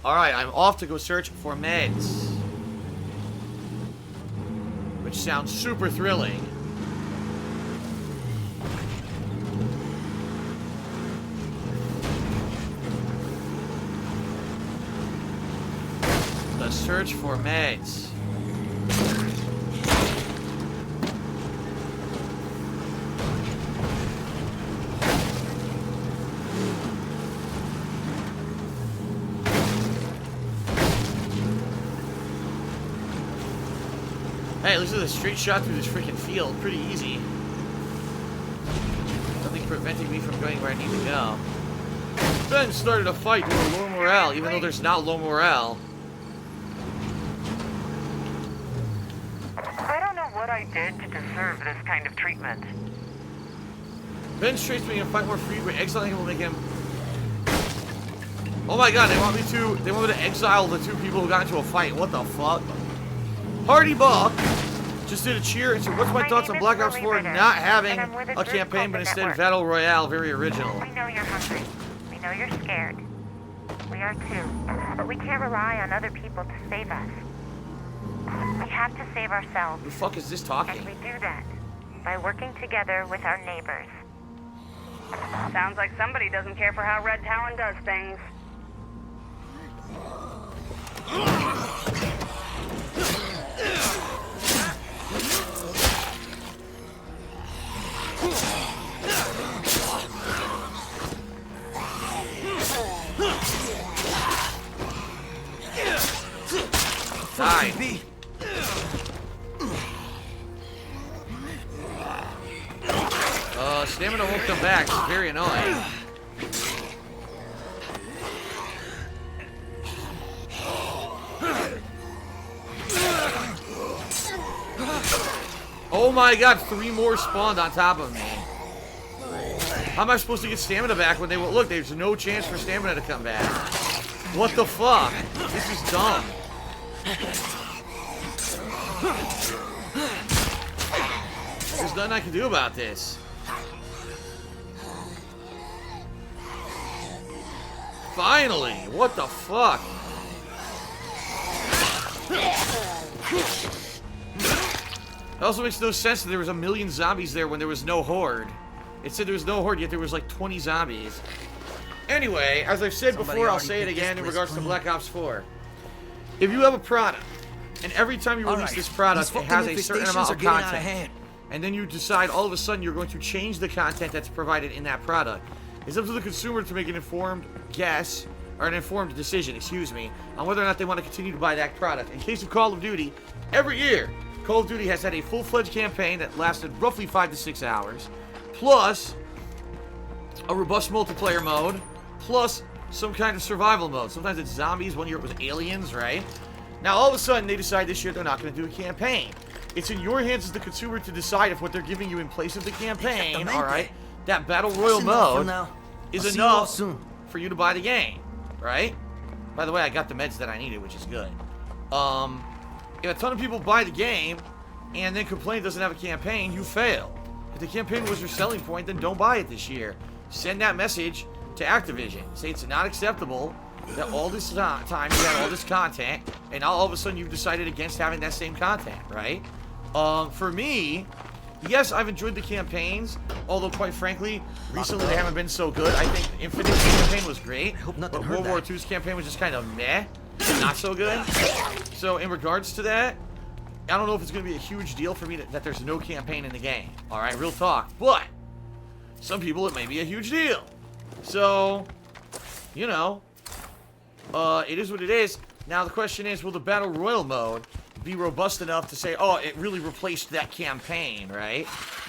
Alright, I'm off to go search for meds. Which sounds super thrilling. The search for meds. Hey, listen to the straight shot through this freaking field. Pretty easy. Nothing preventing me from going where I need to go. Ben started a fight due to low morale, even though there's not low morale. I don't know what I did to deserve this kind of treatment. Ben's traced me in a fight more free, but exiling him will make him... Oh my god, they want me to exile the two people who got into a fight. What the fuck? Hardy Buck just did a cheer and said, what's my thoughts on Black Ops 4 not having a campaign, but instead Battle Royale? Very original. We know you're hungry. We know you're scared. We are too. But we can't rely on other people to save us. We have to save ourselves. Who the fuck is this talking? And we do that by working together with our neighbors. Sounds like somebody doesn't care for how Red Talon does things. Die. Stamina won't come back. It's very annoying. Oh my god, 3 more spawned on top of me. How am I supposed to get stamina back when they will look? There's no chance for stamina to come back. What the fuck? This is dumb. There's nothing I can do about this. Finally! What the fuck? It also makes no sense that there was a million zombies there when there was no horde. It said there was no horde, yet there was like 20 zombies. Anyway, as I've said before, I'll say it again in regards to Black Ops 4. If you have a product, and every time you release this product, it has a certain amount of content, and then you decide all of a sudden you're going to change the content that's provided in that product, it's up to the consumer to make an informed guess, or an informed decision, excuse me, on whether or not they want to continue to buy that product. In case of Call of Duty, every year, Call of Duty has had a full-fledged campaign that lasted roughly 5 to 6 hours, plus a robust multiplayer mode, plus some kind of survival mode. Sometimes it's zombies, one year it was aliens, right? Now all of a sudden they decide this year they're not going to do a campaign. It's in your hands as the consumer to decide if what they're giving you in place of the campaign, alright, that Battle Royal mode is enough for you to buy the game, right? By the way, I got the meds that I needed, which is good. If a ton of people buy the game and then complain it doesn't have a campaign, you fail. If the campaign was your selling point, then don't buy it this year. Send that message to Activision. Say it's not acceptable that all this time you had all this content, and now all of a sudden you've decided against having that same content, right? For me, yes, I've enjoyed the campaigns, although quite frankly, recently they haven't been so good. I think Infinite's campaign was great, but World War II's campaign was just kind of meh, not so good. So in regards to that, I don't know if it's going to be a huge deal for me that there's no campaign in the game. Alright, real talk. But, some people it may be a huge deal. So, you know, it is what it is. Now the question is, will the Battle Royale mode be robust enough to say, oh, it really replaced that campaign, right?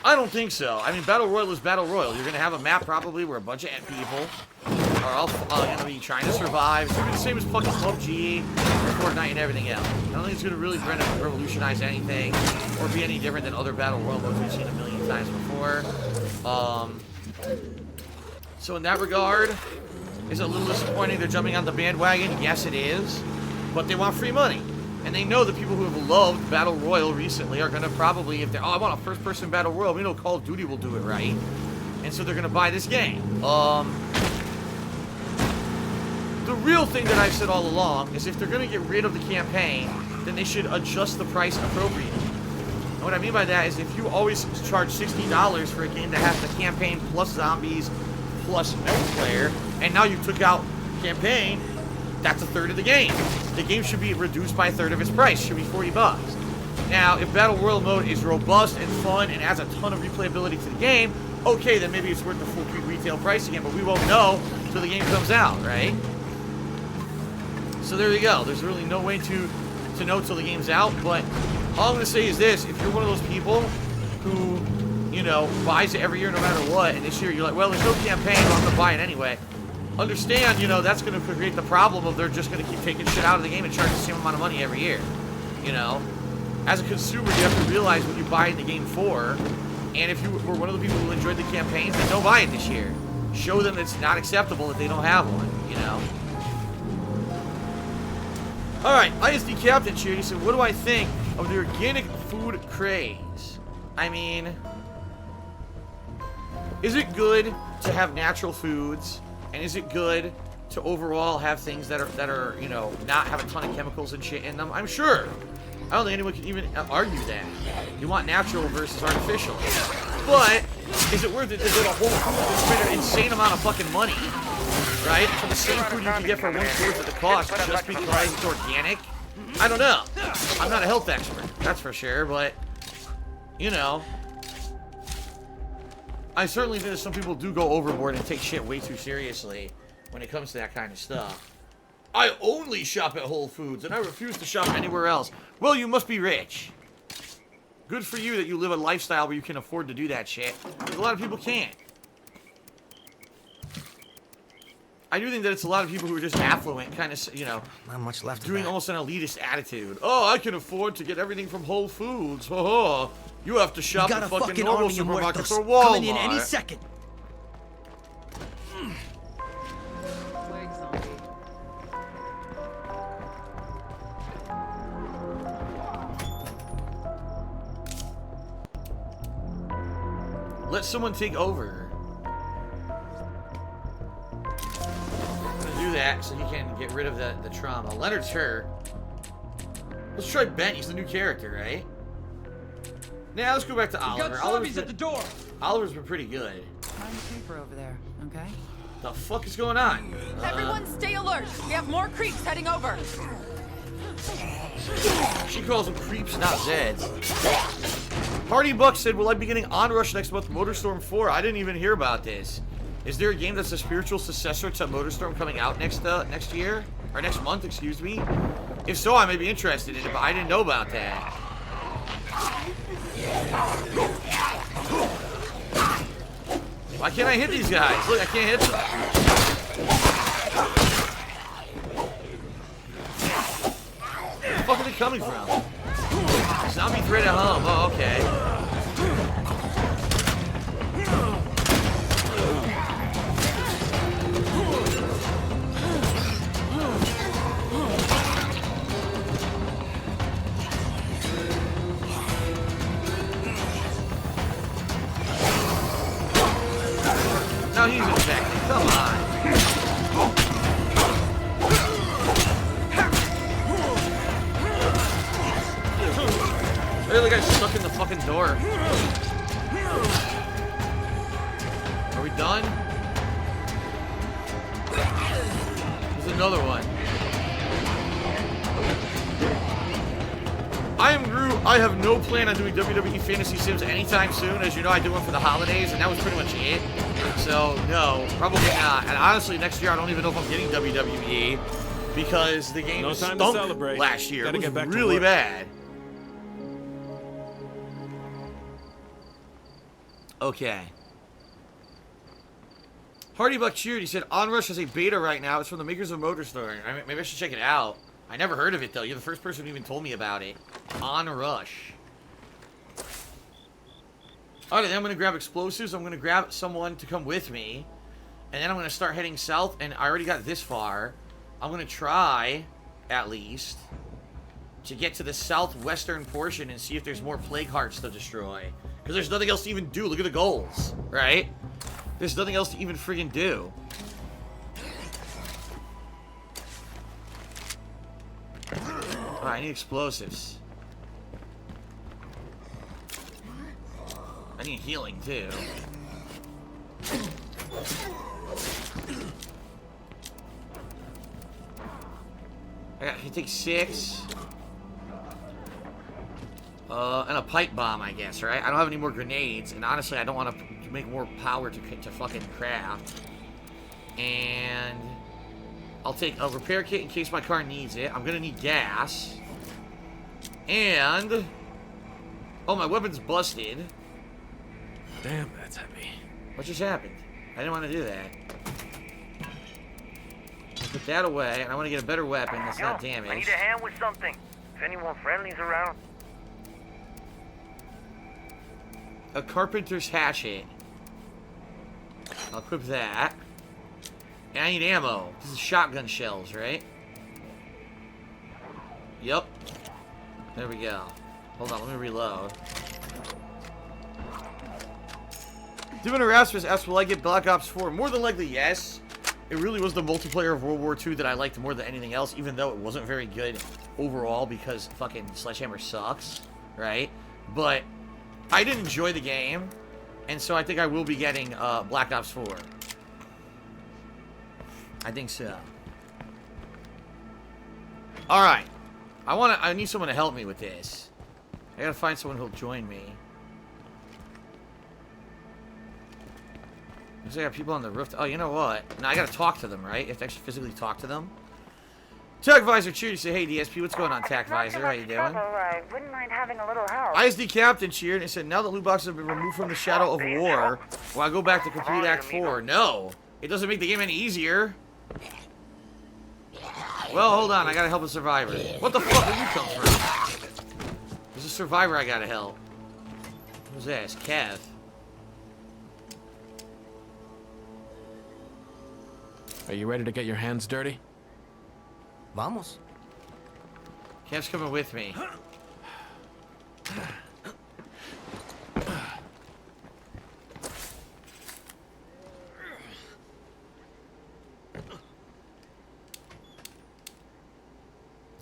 I don't think so. I mean, Battle Royale is Battle Royale. You're going to have a map probably where a bunch of people are all going to be trying to survive. It's going to be the same as fucking PUBG, Fortnite, and everything else. I don't think it's going to really revolutionize anything or be any different than other Battle Royale modes we've seen a million times before. So in that regard, is it a little disappointing they're jumping on the bandwagon? Yes, it is. But they want free money. And they know the people who have loved Battle Royale recently are going to probably, if they're, oh, I want a first-person Battle Royale, we know Call of Duty will do it right. And so they're going to buy this game. The The real thing that I've said all along is if they're going to get rid of the campaign, then they should adjust the price appropriately. And what I mean by that is if you always charge $60 for a game that has the campaign plus zombies plus multiplayer, and now you took out campaign, that's a third of the game. The game should be reduced by a third of its price. Should be $40. Now, if Battle Royale mode is robust and fun and adds a ton of replayability to the game, okay, then maybe it's worth the full retail price again, but we won't know until the game comes out, right? So there you go. There's really no way to know till the game's out, but all I'm going to say is this. If you're one of those people who, you know, buys it every year no matter what, and this year you're like, well, there's no campaign, so I'm going to buy it anyway. Understand, you know, that's going to create the problem of they're just going to keep taking shit out of the game and charge the same amount of money every year. You know? As a consumer, you have to realize what you buy in the game for, and if you were one of the people who enjoyed the campaigns, then don't buy it this year. Show them it's not acceptable that they don't have one, you know? Alright, ISD Captain here, he said, what do I think of the organic food craze? I mean, is it good to have natural foods? And is it good to overall have things that are, you know, not have a ton of chemicals and shit in them? I'm sure. I don't think anyone can even argue that. You want natural versus artificial. But, is it worth it to go to Whole Foods and spend an insane amount of fucking money, right? For the same food you can get for 1/4 of the cost just because it's organic? I don't know. I'm not a health expert, that's for sure, but, you know, I certainly think that some people do go overboard and take shit way too seriously when it comes to that kind of stuff. I only shop at Whole Foods and I refuse to shop anywhere else. Well, you must be rich. Good for you that you live a lifestyle where you can afford to do that shit. Because a lot of people can't. I do think that it's a lot of people who are just affluent, kind of, you know, not much left doing almost an elitist attitude. Oh, I can afford to get everything from Whole Foods. Oh, you have to shop at fucking normal supermarkets or Walmart. Coming in any second. Let someone take over. Do that so he can get rid of the trauma. Leonard's hurt. Let's try Ben. He's the new character, right? Now let's go back to Oliver. Zombies at the door. Oliver's been pretty good. Find the paper over there, okay? The fuck is going on? Everyone stay alert. We have more creeps heading over. She calls them creeps, not Zeds. Hardy Buck said, will I be getting Onrush next month? MotorStorm 4. I didn't even hear about this. Is there a game that's a spiritual successor to MotorStorm coming out next year? Or next month, excuse me? If so, I may be interested in it, but I didn't know about that. Why can't I hit these guys? Look, I can't hit them. Where the fuck are they coming from? Zombie threat at home. Oh, okay. Now he's infected. Come on. The guy's stuck in the fucking door. Are we done? There's another one. I am Gru. I have no plan on doing WWE Fantasy Sims anytime soon. As you know, I do one for the holidays, and that was pretty much it. So, no, probably not. And honestly, next year, I don't even know if I'm getting WWE because the game stunk last year. It was really bad. Okay. Hardy Buck cheered. He said, Onrush has a beta right now. It's from the makers of MotorStorm. Maybe I should check it out. I never heard of it, though. You're the first person who even told me about it. Onrush. Alright, then I'm going to grab explosives. I'm going to grab someone to come with me. And then I'm going to start heading south. And I already got this far. I'm going to try, at least, to get to the southwestern portion and see if there's more plague hearts to destroy. Because there's nothing else to even do. Look at the goals, right? There's nothing else to even friggin' do. Alright, I need explosives. I need healing, too. I can take 6. And a pipe bomb, I guess, right? I don't have any more grenades, and honestly, I don't want to make more power to fucking craft. And I'll take a repair kit in case my car needs it. I'm gonna need gas. And... oh, my weapon's busted. Damn, that's heavy. What just happened? I didn't want to do that. Put that away, and I want to get a better weapon that's not damaged. I need a hand with something. If anyone friendly's around. A carpenter's hatchet. I'll equip that. And I need ammo. This is shotgun shells, right? Yep. There we go. Hold on, let me reload. Devin Erasmus asks, will I get Black Ops 4? More than likely, yes. It really was the multiplayer of World War II that I liked more than anything else, even though it wasn't very good overall because fucking Sledgehammer sucks, right? But I did enjoy the game, and so I think I will be getting Black Ops 4. I think so. Alright. I need someone to help me with this. I gotta find someone who'll join me. Looks like I got people on the roof. Oh, you know what? Now I gotta talk to them, right? You have to actually physically talk to them. TechVisor cheered. You say, hey, DSP, what's going on, TechVisor? How you doing? I wouldn't mind having a little help. ISD Captain cheered and said, now that loot boxes have been removed from the shadow of war, will I go back to complete Act 4? No. It doesn't make the game any easier. Well, hold on. I gotta help a survivor. What the fuck did you come from? There's a survivor I gotta help. Who's this? Kev. Are you ready to get your hands dirty? Vamos. Kev's coming with me.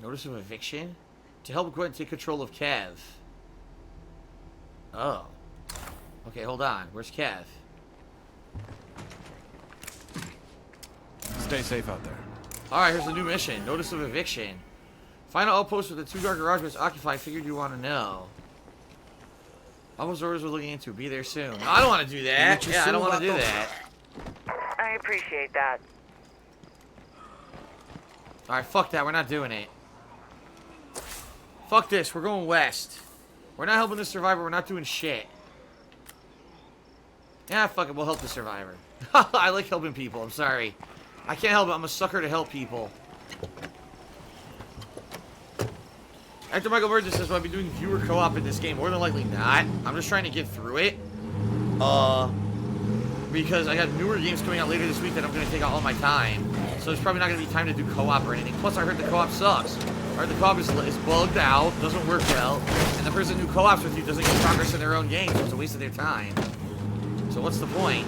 Notice of eviction? To help Gwen take control of Kev. Oh. Okay, hold on. Where's Kev? Stay safe out there. Alright, here's a new mission. Notice of eviction. Find an outpost with the 2 dark garage beds occupied. Figured you want to know. Almost orders we're looking into. Be there soon. No, I don't want to do that. Yeah, I don't want to do that. I appreciate that. Alright, fuck that. We're not doing it. Fuck this. We're going west. We're not helping the survivor. We're not doing shit. Yeah, fuck it. We'll help the survivor. I like helping people. I'm sorry. I can't help it. I'm a sucker to help people. Actor Michael Burgess says, will I be doing viewer co-op in this game? More than likely not. I'm just trying to get through it. Because I got newer games coming out later this week that I'm going to take all my time. So there's probably not going to be time to do co-op or anything. Plus, I heard the co-op sucks. I heard the co-op is bugged out, doesn't work well, and the person who co-ops with you doesn't get progress in their own game, so it's a waste of their time. So what's the point?